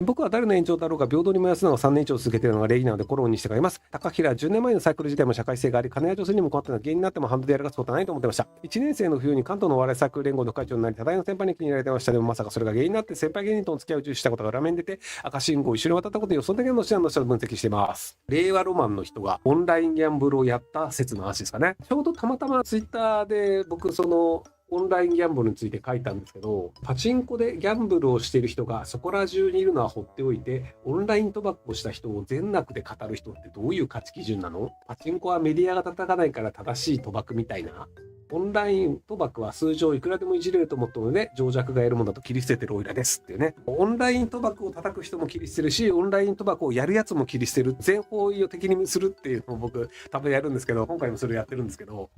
僕は誰の延長だろうが平等に燃やすのが3年以上続けているのが礼儀なのでコロンにしてがいます。高平10年前のサイクル自体も社会性があり、金や女性にも困ったのは芸人になってもハンドでやるがそうだないと思ってました。1年生の冬に関東のお笑いサークル連合の会長になり、多大の先輩に気に入られてました。でもまさかそれが芸人になって先輩芸人との付き合いを重視したことが裏面に出て、赤信号を一緒に渡ったことに予想的なのしの下で分析しています。令和ロマンの人がオンラインギャンブルをやった説の話ですかね。ちょうどたまたまツイッターで僕オンラインギャンブルについて書いたんですけど、パチンコでギャンブルをしている人がそこら中にいるのは放っておいて、オンライン賭博をした人を全額で語る人ってどういう価値基準なの？パチンコはメディアが叩かないから正しい賭博みたいな。オンライン賭博は数字をいくらでもいじれると思ったので、情弱が得るものだと切り捨ててるオイラですっていうね。オンライン賭博を叩く人も切り捨てるし、オンライン賭博をやるやつも切り捨てる。全方位を敵にするっていうのを僕多分やるんですけど、今回もそれやってるんですけど、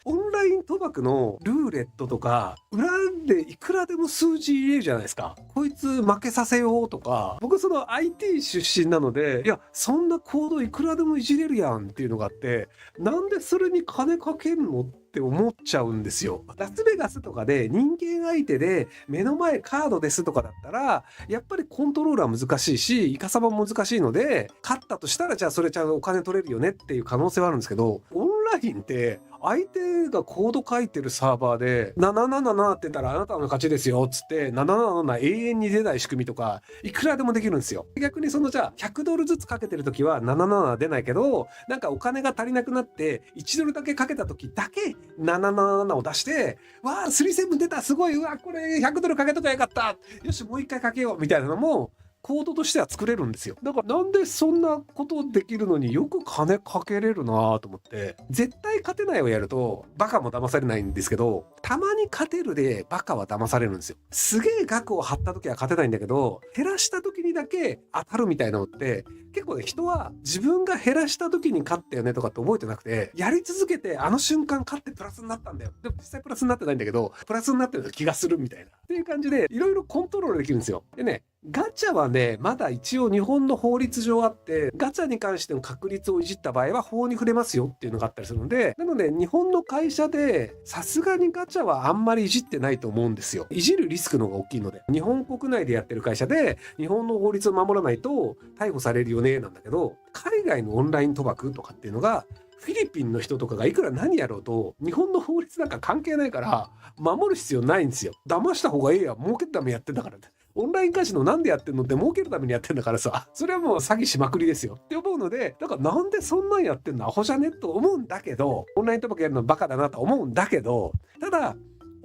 オンライン賭博のルーレットとか、裏でいくらでも数字入れるじゃないですか。こいつ負けさせようとか、僕IT 出身なので、いや、そんなコードいくらでもいじれるやんっていうのがあって、なんでそれに金かけんのって思っちゃうんですよ。ラスベガスとかで人間相手で目の前カードですとかだったら、やっぱりコントロールは難しいし、イカサバも難しいので、勝ったとしたらじゃあそれちゃんとお金取れるよねっていう可能性はあるんですけど、オンラインって相手がコード書いてるサーバーで777って言ったらあなたの勝ちですよっつって777永遠に出ない仕組みとかいくらでもできるんですよ。逆にじゃあ100ドルずつかけてる時は777出ないけど、なんかお金が足りなくなって1ドルだけかけた時だけ777を出して、わあ37出たすごい、うわこれ100ドルかけとかよかった、よしもう一回かけようみたいなのもコードとしては作れるんですよ。だからなんでそんなことできるのによく金かけれるなと思って、絶対勝てないをやるとバカも騙されないんですけど、たまに勝てるでバカは騙されるんですよ。すげえ額を張った時は勝てないんだけど、減らした時にだけ当たるみたいなのって結構ね、人は自分が減らした時に勝ったよねとかって覚えてなくて、やり続けてあの瞬間勝ってプラスになったんだよ。でも実際プラスになってないんだけど、プラスになってる気がするみたいな。っていう感じでいろいろコントロールできるんですよ。でね、ガチャはね、まだ一応日本の法律上あって、ガチャに関しての確率をいじった場合は法に触れますよっていうのがあったりするので、なので日本の会社でさすがにガチャはあんまりいじってないと思うんですよ。いじるリスクの方が大きいので。日本国内でやってる会社で日本の法律を守らないと逮捕されるよねなんだけど、海外のオンライン賭博とかっていうのがフィリピンの人とかがいくら何やろうと日本の法律なんか関係ないから守る必要ないんですよ。騙した方がいいや、儲けるためやってんだからって。オンラインカジノなんでやってんのって儲けるためにやってんだからさ、それはもう詐欺しまくりですよって思うので、だからなんでそんなんやってんのアホじゃねと思うんだけど、オンライン賭博やるのバカだなと思うんだけど、ただ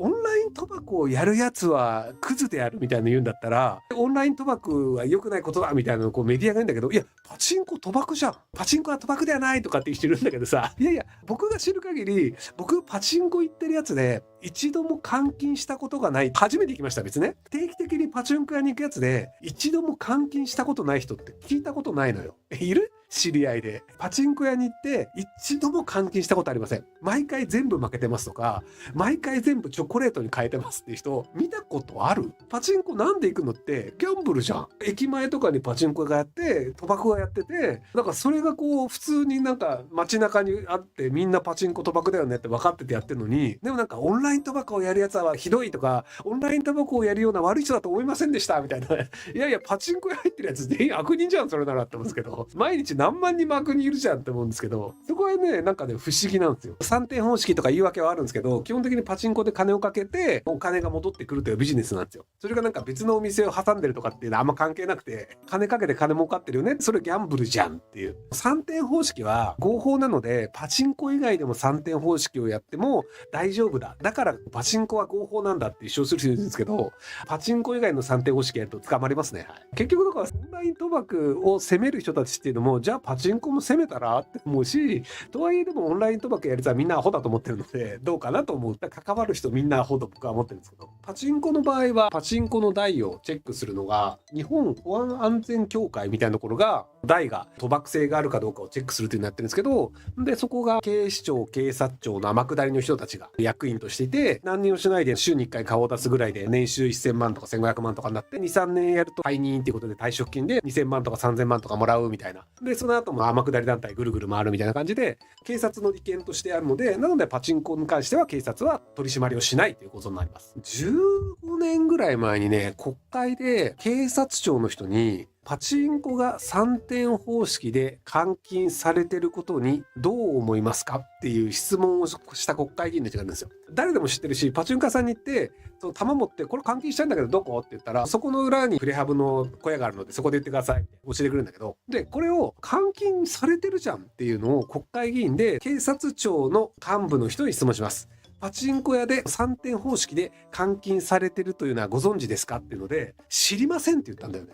オンライン賭博をやるやつはクズであるみたいな言うんだったら、オンライン賭博は良くないことだみたいなのをメディアが言うんだけど、いやパチンコ賭博じゃん、パチンコは賭博ではないとかって言ってるんだけどさ、いやいや僕が知る限り、僕パチンコ行ってるやつで一度も監禁したことがない、初めて行きました別ね。定期的にパチンコ屋に行くやつで一度も監禁したことない人って聞いたことないのよ。いる？知り合いでパチンコ屋に行って一度も監禁したことありません。毎回全部負けてますとか、毎回全部チョコレートに変えてますっていう人見たことある？パチンコなんで行くのってギャンブルじゃん。駅前とかにパチンコがやって賭博がやってて、だからそれがこう普通になんか街中にあってみんなパチンコ賭博だよねって分かっててやってるのに、でもなんかオンライン賭博をやるやつはひどいとか、オンライン賭博をやるような悪い人だと思いませんでしたみたいな。いやいやパチンコ屋入ってるやつ全員悪人じゃんそれならって思うんですけど、毎日何万人も悪人いるじゃんって思うんですけど、そこはねなんかね不思議なんですよ。3点方式とか言い訳はあるんですけど、基本的にパチンコで金をかけてお金が戻ってくるというビジネスなんですよ。それがなんか別のお店を挟んでるとかっていうのはあんま関係なくて、金かけて金儲かってるよね、それギャンブルじゃんっていう。3点方式は合法なので、パチンコ以外でも3点方式をやっても大丈夫だ、だからパチンコは合法なんだって主張する人いるんですけど、パチンコ以外の3点方式やると捕まりますね、はい、結局だからオンライン賭博を攻める人たちっていうのも、じゃあパチンコも攻めたらって思うし、とはいえでもオンライン賭博やるやつはみんなアホだと思ってるのでどうかなと思う。関わる人みんなアホと僕は思ってるんですけど、パチンコの場合はパチンコの台をチェックするのが日本保安安全協会みたいなところが、台が賭博性があるかどうかをチェックするというのをやってるんですけど、でそこが警視庁警察庁の天下りの人たちが役員としていて、何にもしないで週に1回顔を出すぐらいで年収1000万とか1500万とかになって、 2,3 年やると退任っていうことで退職金で2000万とか3000万とかもらうみたいな。でその後も天下り団体ぐるぐる回るみたいな感じで警察の利権としてあるので、なのでパチンコに関しては警察は取り締まりをしないということになります。10 15年ぐらい前にね、国会で警察庁の人に、パチンコが3点方式で換金されてることにどう思いますかっていう質問をした国会議員の人がいるんですよ。誰でも知ってるし、パチンコ屋さんに行って、その玉持って、これ換金したいんだけどどこって言ったら、そこの裏にプレハブの小屋があるので、そこで言ってくださいって教えてくれるんだけど、で、これを換金されてるじゃんっていうのを国会議員で警察庁の幹部の人に質問します。パチンコ屋で3点方式で換金されてるというのはご存知ですかっていうので、知りませんって言ったんだよね。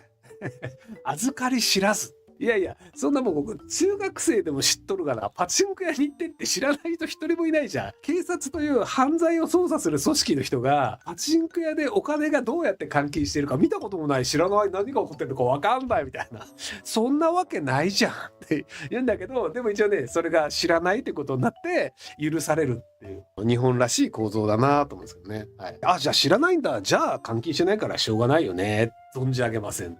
預かり知らず。いやいや、そんなもん僕、中学生でも知っとるがな、パチンコ屋に行ってって知らない人一人もいないじゃん。警察という犯罪を捜査する組織の人が、パチンコ屋でお金がどうやって換金してるか見たこともない、知らない、何が起こってるのかわかんないみたいな。そんなわけないじゃんって言うんだけど、でも一応ね、それが知らないってことになって、許されるっていう、日本らしい構造だなと思うんですけどね。はい。あ、じゃあ知らないんだ。じゃあ換金してないからしょうがないよね。存じ上げません。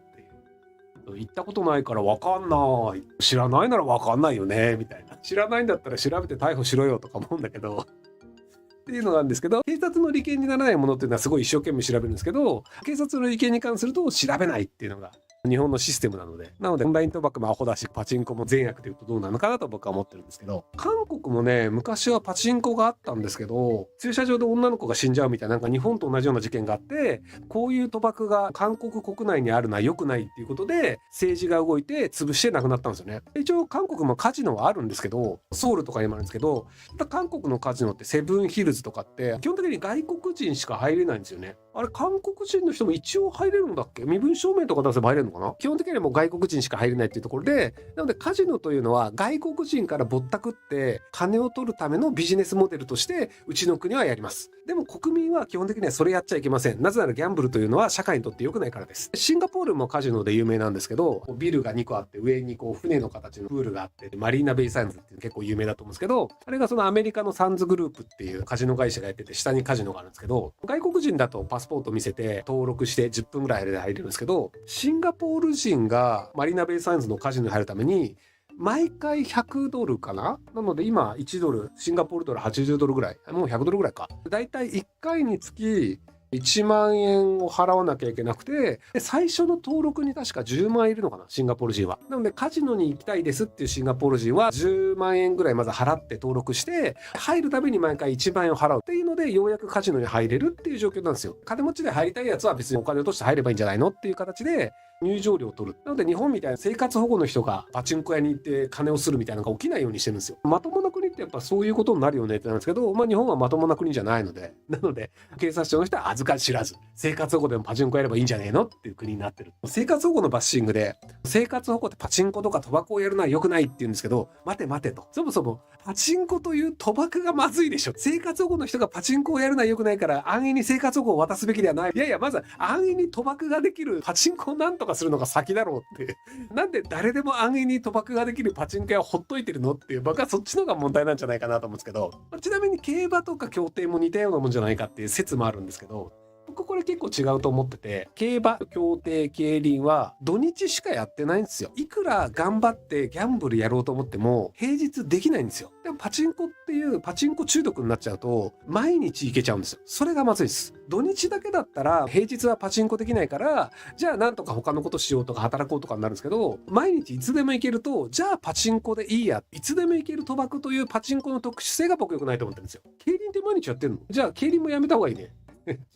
行ったことないから分かんない。知らないなら分かんないよね。みたいな。知らないんだったら調べて逮捕しろよとか思うんだけど。っていうのなんですけど、警察の利権にならないものっていうのはすごい一生懸命調べるんですけど、警察の利権に関すると調べないっていうのが日本のシステムなので、オンライン賭博もアホだし、パチンコも善悪でいうとどうなのかなと僕は思ってるんですけど、韓国もね、昔はパチンコがあったんですけど、駐車場で女の子が死んじゃうみたいな、なんか日本と同じような事件があって、こういう賭博が韓国国内にあるのは良くないっていうことで、政治が動いて潰してなくなったんですよね。一応韓国もカジノはあるんですけど、ソウルとかにもあるんですけど、韓国のカジノってセブンヒルズとかって基本的に外国人しか入れないんですよね。あれ韓国人の人も一応入れるんだっけ？身分証明とか出せば入れるのかな？基本的にはもう外国人しか入れないっていうところで、なのでカジノというのは外国人からぼったくって金を取るためのビジネスモデルとしてうちの国はやります。でも国民は基本的にはそれやっちゃいけません。なぜならギャンブルというのは社会にとって良くないからです。シンガポールもカジノで有名なんですけど、ビルが2個あって上にこう船の形のプールがあって、マリーナベイサンズっていう結構有名だと思うんですけど、あれがそのアメリカのサンズグループっていうカジノ会社がやってて、下にカジノがあるんですけど、外国人だとパスポート見せて登録して10分ぐらいで入れるんですけど、シンガポール人がマリーナベイサンズのカジノに入るために毎回100ドルかな？なので今1ドル、シンガポールドル80ドルぐらい、もう100ドルぐらいか。だいたい1回につき1万円を払わなきゃいけなくて、最初の登録に確か10万円いるのかな、シンガポール人は。なのでカジノに行きたいですっていうシンガポール人は10万円ぐらいまず払って登録して、入るたびに毎回1万円を払うっていうので、ようやくカジノに入れるっていう状況なんですよ。金持ちで入りたいやつは別にお金を落として入ればいいんじゃないのっていう形で入場料を取る。なので日本みたいな生活保護の人がパチンコ屋に行って金をするみたいなのが起きないようにしてるんですよ。まともな国ってやっぱそういうことになるよねってなんですけど、日本はまともな国じゃないので、なので警察庁の人は預かり知らず、生活保護でもパチンコやればいいんじゃねえのっていう国になってる。生活保護のバッシングで、生活保護ってパチンコとか賭博をやるのは良くないって言うんですけど、待て待てと。そもそもパチンコという賭博がまずいでしょ。生活保護の人がパチンコをやるのは良くないから、安易に生活保護を渡すべきではない。いやいや、まず安易に賭博ができるパチンコをなんとかするのが先だろうって。なんで誰でも安易に賭博ができるパチンコ屋をほっといてるのっていう、僕はそっちのが問題なんじゃないかなと思うんですけど、ちなみに競馬とか競艇も似たようなもんじゃないかっていう説もあるんですけど、僕これ結構違うと思ってて、競馬、競艇、競輪は土日しかやってないんですよ。いくら頑張ってギャンブルやろうと思っても平日できないんですよ。でもパチンコっていうパチンコ中毒になっちゃうと毎日行けちゃうんですよ。それがまずいです。土日だけだったら平日はパチンコできないから、じゃあなんとか他のことしようとか働こうとかになるんですけど、毎日いつでも行けると、じゃあパチンコでいいや、いつでも行ける賭博というパチンコの特殊性が僕良くないと思ってるんですよ。競輪って毎日やってるの？じゃあ競輪もやめた方がいいね。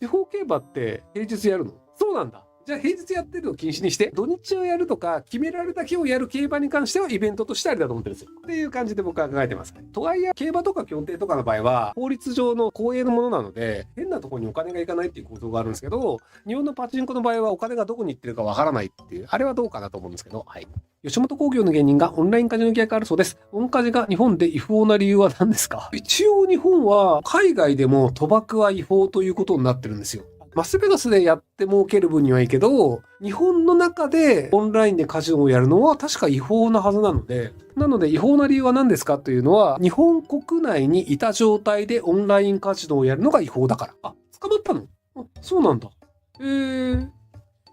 地方競馬って平日やるの？そうなんだ。じゃあ平日やってるのを禁止にして、土日をやるとか決められた日をやる競馬に関してはイベントとしてありだと思ってるんですよ。っていう感じで僕は考えてます。とはいえ競馬とか競艇とかの場合は法律上の公営のものなので、変なところにお金がいかないっていう構造があるんですけど、日本のパチンコの場合はお金がどこに行ってるかわからないっていう、あれはどうかなと思うんですけど、はい。吉本興業の芸人がオンラインカジノ契約あるそうです。オンカジが日本で違法な理由は何ですか？一応日本は海外でも賭博は違法ということになってるんですよ。マスベガスでやって儲ける分にはいいけど、日本の中でオンラインでカジノをやるのは確か違法なはずなので、違法な理由は何ですかというのは、日本国内にいた状態でオンラインカジノをやるのが違法だから。あ、捕まったの？あ、そうなんだ。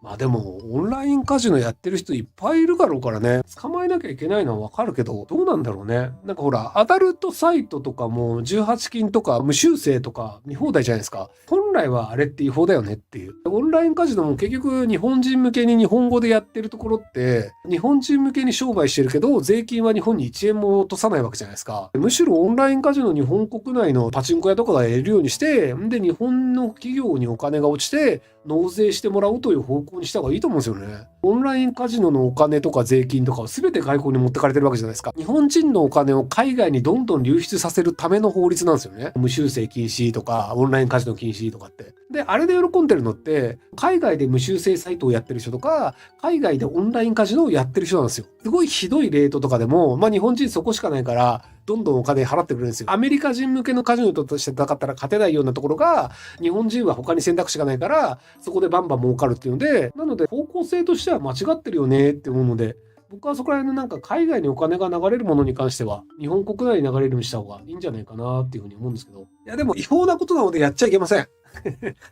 まあでも、オンラインカジノやってる人いっぱいいるだろうからね。捕まえなきゃいけないのはわかるけど、どうなんだろうね。なんかほら、アダルトサイトとかも18禁とか無修正とか見放題じゃないですか。本来はあれって違法だよねっていう。オンラインカジノも結局日本人向けに日本語でやってるところって、日本人向けに商売してるけど、税金は日本に1円も落とさないわけじゃないですか。むしろオンラインカジノ日本国内のパチンコ屋とかがやれるようにして、で、日本の企業にお金が落ちて、納税してもらうという方向にした方がいいと思うんですよね。オンラインカジノのお金とか税金とかを全て外国に持ってかれてるわけじゃないですか。日本人のお金を海外にどんどん流出させるための法律なんですよね。無修正禁止とか、オンラインカジノ禁止とかって。で、あれで喜んでるのって、海外で無修正サイトをやってる人とか、海外でオンラインカジノをやってる人なんですよ。すごいひどいレートとかでも、まあ日本人そこしかないから、どんどんお金払ってくれるんですよ。アメリカ人向けのカジノとして戦ったら勝てないようなところが、日本人は他に選択肢がないから、そこでバンバン儲かるっていうので、なので方向性としては間違ってるよねって思うので、僕はそこら辺のなんか海外にお金が流れるものに関しては、日本国内に流れるようにした方がいいんじゃないかなっていうふうに思うんですけど。いやでも違法なことなのでやっちゃいけません。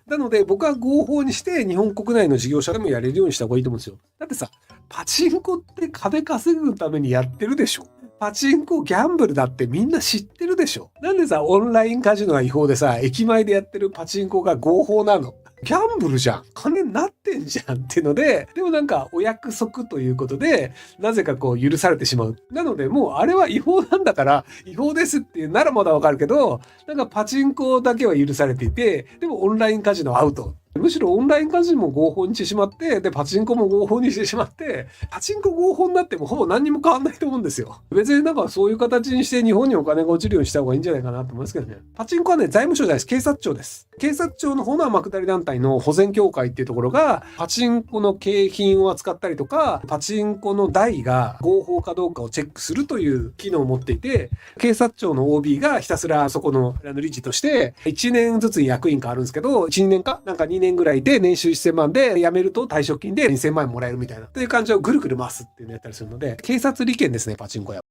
なので僕は合法にして日本国内の事業者でもやれるようにした方がいいと思うんですよ。だってさ、パチンコって金稼ぐためにやってるでしょ。パチンコギャンブルだってみんな知ってるでしょ。なんでさ、オンラインカジノは違法でさ、駅前でやってるパチンコが合法なの？ギャンブルじゃん。金になってんじゃんっていうので、でもなんかお約束ということで、なぜかこう許されてしまう。なのでもうあれは違法なんだから違法ですっていうならまだわかるけど、なんかパチンコだけは許されていて、でもオンラインカジノはアウト。むしろオンラインカジノも合法にしてしまって、で、パチンコも合法にしてしまって、パチンコ合法になってもほぼ何にも変わんないと思うんですよ。別になんかそういう形にして日本にお金が落ちるようにした方がいいんじゃないかなと思いますけどね。パチンコはね、財務省じゃないです。警察庁です。警察庁の方の天下り団体の保全協会っていうところが、パチンコの景品を扱ったりとか、パチンコの台が合法かどうかをチェックするという機能を持っていて、警察庁の OB がひたすらそこの理事として、1年ずつ役員変わるんですけど、1、2年かなんか2年ぐらいで年収1000万で辞めると退職金で2000万円もらえるみたいな。という感じをぐるぐる回すっていうのをやったりするので、警察利権ですね、パチンコ屋。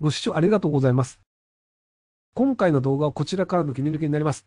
ご視聴ありがとうございます。今回の動画はこちらからの切り抜きになります。